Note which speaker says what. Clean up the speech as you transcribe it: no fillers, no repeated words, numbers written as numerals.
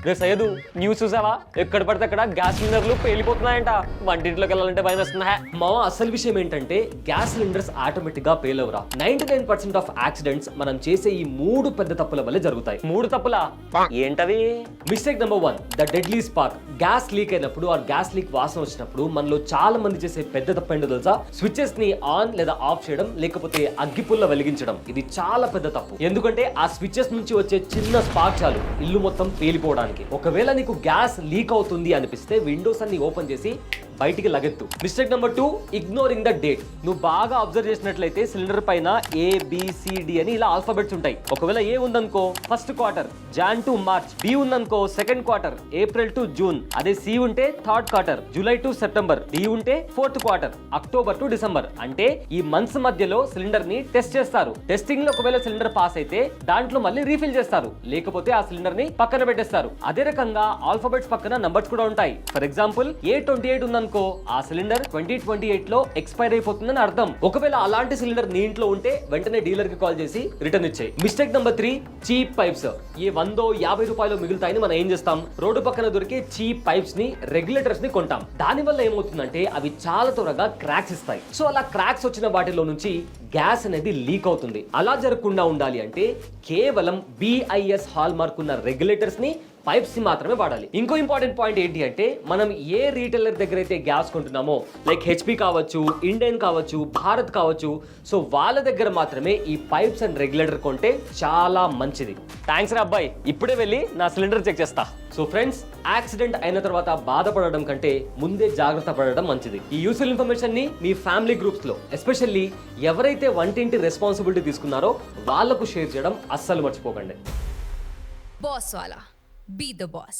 Speaker 1: రే Syed, news చూసావా? ఎక్కడ పడితే అక్కడ గ్యాస్ సిలిండర్లు పేలిపోతున్నాయంట. వంటింట్లోకి వెళ్ళాలంటే భయం వేస్తున్నా. మా అసలు విషయం ఏంటంటే గ్యాస్ సిలిండర్స్ ఆటోమేటిక్ గా పేలవరా. 99% ఆఫ్ యాక్సిడెంట్స్ మనం చేసే ఈ 3 పెద్ద తప్పుల వల్ల జరుగుతాయి. 3 తప్పులా ఏంటవి? Mistake number 1, the deadly spark. Gas leak అయినప్పుడు ఆ గ్యాస్ లీక్ వాసన వచ్చినప్పుడు మనలో చాలా మంది చేసే పెద్ద తప్పు ఏంటో తెలుసా? స్విచెస్ ని ఆన్ లేదా ఆఫ్ చేయడం, లేకపోతే అగ్గిపుల్ల వెలిగించడం. ఇది చాలా పెద్ద తప్పు. ఎందుకంటే ఆ స్విచెస్ నుంచి వచ్చే చిన్న స్పార్క్ చాలు ఇల్లు మొత్తం పేలిపోవడానికి. ఒకవేళ నీకు గ్యాస్ లీక్ అవుతుంది అనిపిస్తే విండోస్ అన్ని ఓపెన్ చేసి బయటికి లగెత్తు. Mistake number 2, ignoring the date. నువ్వు బాగా అబ్జర్వ్ చేసినట్లయితే సిలిండర్ పైన ABCD అని ఇలా ఆల్ఫాబెట్స్ ఉంటాయి. ఒకవేళ ఏ ఉందనుకో first quarter Jan to March, B ఉందనుకో second quarter April to June, అదే C ఉంటే third quarter July to September, D ఉంటే fourth quarter October to December. అంటే ఈ మంత్స్ మధ్యలో సిలిండర్ ని టెస్ట్ చేస్తారు. టెస్టింగ్ లో ఒకవేళ సిలిండర్ పాస్ అయితే దాంట్లో మళ్ళీ రీఫిల్ చేస్తారు, లేకపోతే ఆ సిలిండర్ ని పక్కన పెట్టేస్తారు. అదే రకంగా ఆల్ఫాబెట్స్ పక్కన నంబర్స్ కూడా ఉంటాయి. ఫర్ ఎగ్జాంపుల్ A28 ఉందనుకో ఆ సిలిండర్ 2028 లో ఎక్స్పైర్ అయిపోతుందని అర్థం. ఒకవేళ అలాంటి సిలిండర్ నీ ఇంట్లో ఉంటే వెంటనే డీలర్ కి కాల్ చేసి రిటర్న్ ఇచ్చేయి. Mistake number 3, cheap pipes. ఏ 100-50 రూపాయలు మిగులుతాయని మనం ఏం చేస్తాం? రోడ్డు పక్కన దొరికే చీప్ పైప్స్ ని, రెగ్యులేటర్స్ ని కొంటాం. దాని వల్ల ఏమవుతుందంటే అవి చాలా త్వరగా క్రాక్స్ ఇస్తాయి. సో అలా క్రాక్స్ వచ్చిన వాటిలో నుంచి గ్యాస్ అనేది లీక్ అవుతుంది. అలా జరగకుండా ఉండాలి అంటే కేవలం BIS హాల్ మార్క్ ఉన్న రెగ్యులేటర్స్ ని, పైప్స్ ని మాత్రమే వాడాలి. ఇంకో ఇంపార్టెంట్ పాయింట్ ఏంటి అంటే మనం ఏ రీటైలర్ దగ్గర అయితే గ్యాస్ కొంటున్నామో, లైక్ HP కావచ్చు, ఇండియన్ కావచ్చు, భారత్ కావచ్చు, సో వాళ్ళ దగ్గర మాత్రమే ఈ పైప్స్ అండ్ రెగ్యులేటర్ కొంటే చాలా మంచిది. థ్యాంక్స్ రా అబ్బాయి, ఇప్పుడే వెళ్ళి నా సిలిండర్ చెక్ చేస్తా. సో ఫ్రెండ్స్, యాక్సిడెంట్ అయిన తర్వాత బాధపడడం కంటే ముందే జాగ్రత్త పడడం మంచిది. ఈ యూస్ఫుల్ ఇన్ఫర్మేషన్ ని మీ ఫ్యామిలీ గ్రూప్స్ లో, ఎస్పెషల్లీ ఎవరైతే వంటింటి రెస్పాన్సిబిలిటీ తీసుకున్నారో వాళ్ళకు షేర్ చేయడం అస్సలు మర్చిపోకండి.
Speaker 2: Boss Wala. Be the boss.